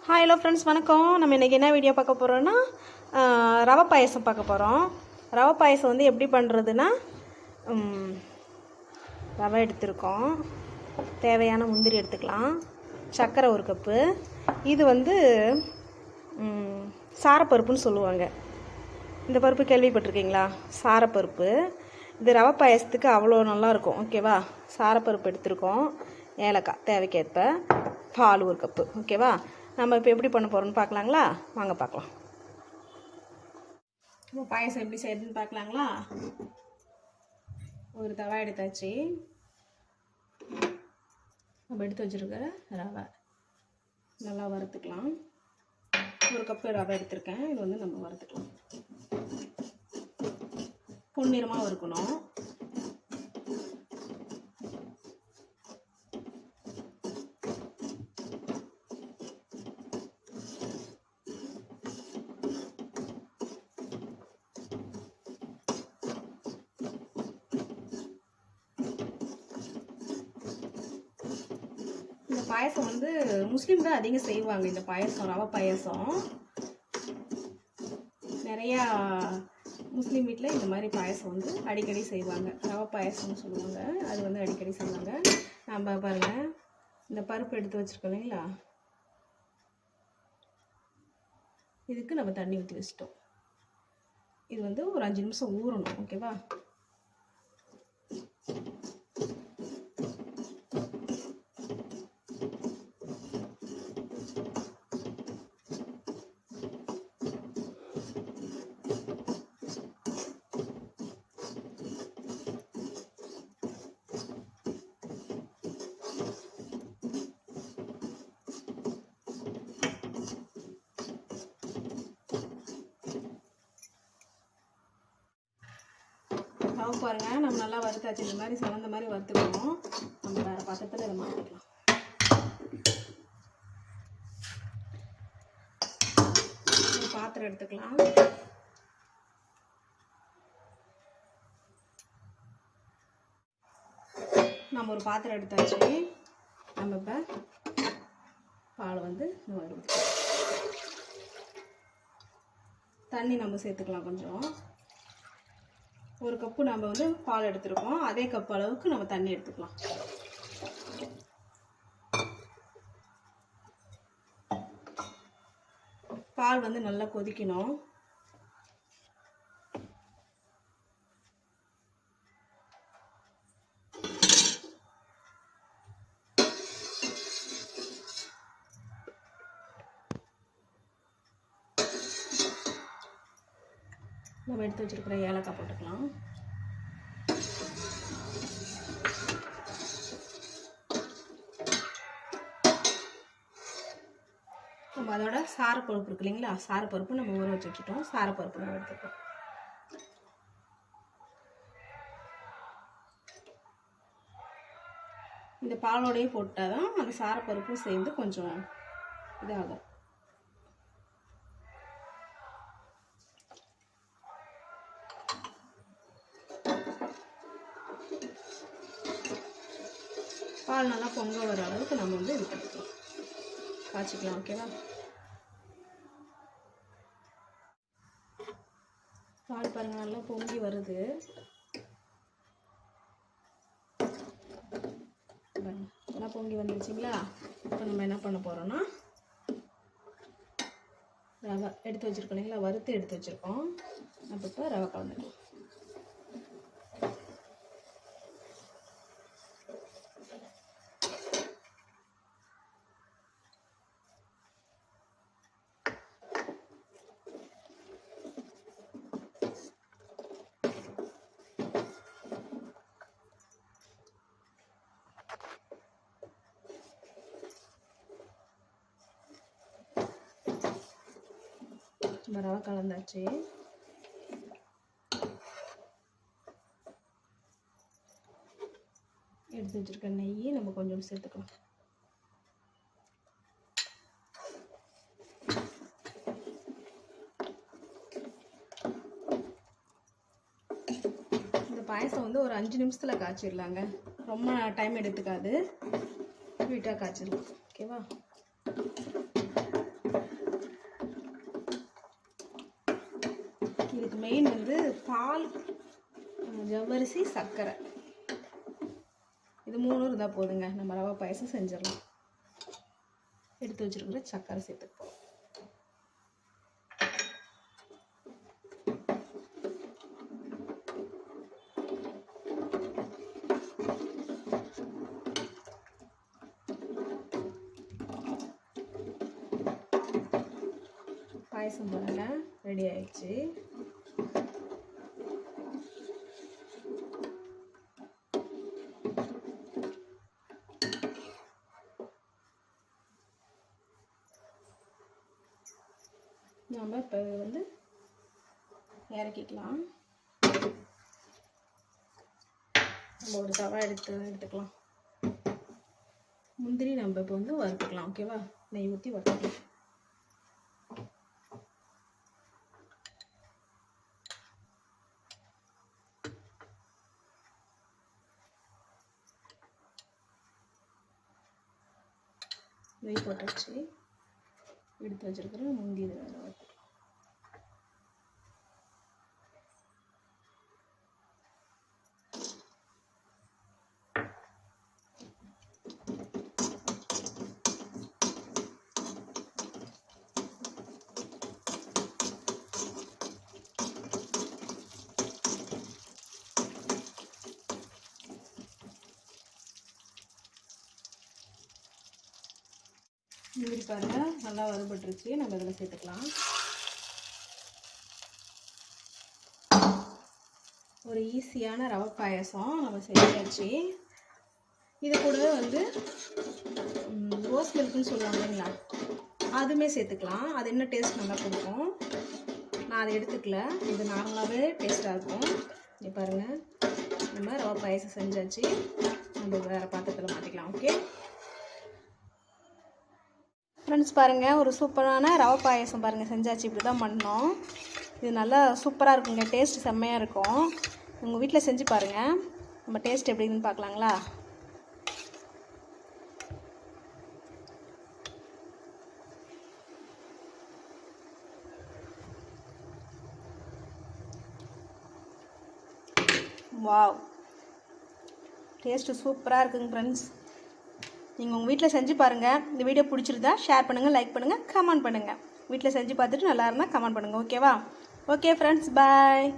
Hi hello friends, வணக்கம். நம்ம இன்றைக்கி என்ன வீடியோ பார்க்க போகிறோன்னா ரவை பாயசம் பார்க்க போகிறோம். ரவை பாயசம் வந்து எப்படி பண்ணுறதுன்னா, ரவை எடுத்துருக்கோம், தேவையான முந்திரி எடுத்துக்கலாம், சர்க்கரை ஒரு கப்பு. இது வந்து சாரப்பருப்புன்னு சொல்லுவாங்க. இந்த பருப்பு கேள்விப்பட்டிருக்கீங்களா? சாரப்பருப்பு. இது ரவை பாயசத்துக்கு அவ்வளோ நல்லாயிருக்கும். ஓகேவா? சாரப்பருப்பு எடுத்துருக்கோம், ஏலக்காய் தேவைக்கேற்ப, பால் ஒரு கப்பு. ஓகேவா? நம்ம இப்போ எப்படி பண்ண போகிறோம்னு பார்க்கலாங்களா? வாங்க பார்க்கலாம். இப்போ பாயசம் எப்படி செய்யறதுன்னு பார்க்கலாங்களா? ஒரு தவா எடுத்தாச்சு. நம்ம எடுத்து வச்சுருக்க ரவை நல்லா வறுத்துக்கலாம். ஒரு கப்பு ரவை எடுத்திருக்கேன். இது வந்து நம்ம வறுத்துக்கலாம். பொன்னிறமாக வறுக்கணும். இந்த பாயசம் வந்து முஸ்லீம் தான் அதிகம் செய்வாங்க. இந்த பாயசம், ரவை பாயசம், நிறையா முஸ்லீம் வீட்டில் இந்த மாதிரி பாயசம் வந்து அடிக்கடி செய்வாங்க. ரவை பாயசம்னு சொல்லுவாங்க. அது வந்து அடிக்கடி செய்வாங்க. நம்ம பாருங்கள், இந்த பருப்பு எடுத்து வச்சுருக்கோம் இல்லைங்களா, இதுக்கு நம்ம தண்ணி ஊற்றி வச்சிட்டோம். இது வந்து ஒரு 5 நிமிஷம் ஊறணும். ஓகேவா? ரவை பாருங்கள், நம்ம நல்லா வறுத்தாச்சு. இந்த மாதிரி சிவந்த மாதிரி வறுத்துக்கணும். நம்ம வேறு பாத்திரத்தில் இதை மாற்றிக்கலாம். ஒரு பாத்திரம் எடுத்துக்கலாம். நம்ம ஒரு பாத்திரம் எடுத்தாச்சு. நம்ம இப்போ பால் வந்து இந்த மாதிரி ஊற்றிக்கலாம். தண்ணி நம்ம சேர்த்துக்கலாம் கொஞ்சம். ஒரு கப்பு நம்ம வந்து பால் எடுத்துருக்கோம், அதே கப் அளவுக்கு நம்ம தண்ணி எடுத்துக்கலாம். பால் வந்து நல்லா கொதிக்கணும். நம்ம எடுத்து வச்சிருக்கிற ஏலக்காய் போட்டுக்கலாம். நம்ம அதோட சாரப்பருப்பு இருக்கு இல்லைங்களா, சாரப்பருப்பு நம்ம ஊற வச்சு வச்சுட்டோம். சாரப்பருப்பு நம்ம எடுத்துக்கலாம். இந்த பாலோடையே போட்டால் தான் அந்த சாரப்பருப்பும் சேர்ந்து கொஞ்சம் இதாகும். பால் நல்லா பொங்க வர அளவுக்கு நம்ம வந்து இது பண்ணிக்கலாம், காய்ச்சிக்கலாம். ஓகேவா? பால் பாருங்கள், நல்லா பொங்கி வருது. நல்லா பொங்கி வந்துருச்சுங்களா? இப்போ நம்ம என்ன பண்ண போகிறோம்னா, ரவை எடுத்து வச்சுருக்கோம் இல்லைங்களா, வறுத்து எடுத்து வச்சுருக்கோம். நம்ம இப்போ ரவை கலந்துக்கலாம். ரவை கலந்தாச்சு. எடுத்து வச்சிருக்க நெய் நம்ம கொஞ்சம் சேர்த்துக்கலாம். இந்த பாயசம் வந்து ஒரு 5 நிமிஷத்தில் காய்ச்சிடலாங்க. ரொம்ப டைம் எடுத்துக்காது, ஸ்வீட்டாக காய்ச்சிடலாம். ஓகேவா? இதுக்கு மெயின் வந்து பால், ஜவ்வரிசி, சர்க்கரை, இது 3 இருந்தால் போதுங்க. நம்ம ரவை பாயசம் செஞ்சிடலாம். எடுத்து வச்சுருக்கிற சர்க்கரை சேர்த்துப்போம். பாயசம் பாருங்க ரெடி ஆயிடுச்சு. நம்ம இப்போ வந்து இறக்கிக்கலாம். நம்ம ஒரு தவா எடுத்துக்கலாம். முந்திரி நம்ம இப்போ வந்து வறுத்துக்கலாம். ஓகேவா? நெய் ஊற்றி வறுத்துக்கலாம். நெய் போட்டாச்சு. எடுத்து வச்சிருக்கிற முந்திரி இதில் வறுத்துக்கலாம். முந்திரி பாருங்க நல்லா வறுபட்டுருச்சு. நம்ம இதில் சேர்த்துக்கலாம். ஒரு ஈஸியான ரவை பாயசம் நம்ம செஞ்சாச்சு. இது கூட வந்து ரோஸ் மில்க்குன்னு சொல்லுவாங்க இல்லைங்களா, அதுவுமே சேர்த்துக்கலாம். அது என்ன டேஸ்ட் நல்லா கொடுக்கும். நான் அதை எடுத்துக்கல. இது நார்மலாகவே டேஸ்ட்டாக இருக்கும். இங்கே பாருங்கள், நம்ம ரவை பாயசம் செஞ்சாச்சு. நம்ம வேறு பாத்திரத்தில் மாற்றிக்கலாம். ஓகே ஃப்ரெண்ட்ஸ், பாருங்கள் ஒரு சூப்பரான ரவை பாயசம் பாருங்கள் செஞ்சாச்சு. இப்படி தான் பண்ணோம். இது நல்லா சூப்பராக இருக்குங்க. டேஸ்ட் செம்மையாக இருக்கும். உங்கள் வீட்டில் செஞ்சு பாருங்கள். நம்ம டேஸ்ட் எப்படின்னு பார்க்கலாங்களா? வாவ், டேஸ்ட்டு சூப்பராக இருக்குங்க ஃப்ரெண்ட்ஸ். நீங்கள் உங்கள் வீட்டில் செஞ்சு பாருங்கள். இந்த வீடியோ பிடிச்சிருந்தா ஷேர் பண்ணுங்கள், லைக் பண்ணுங்கள், கமெண்ட் பண்ணுங்கள். வீட்டில் செஞ்சு பார்த்துட்டு நல்லா இருந்தால் கமெண்ட் பண்ணுங்கள். ஓகேவா? ஓகே ஃப்ரெண்ட்ஸ், பாய்.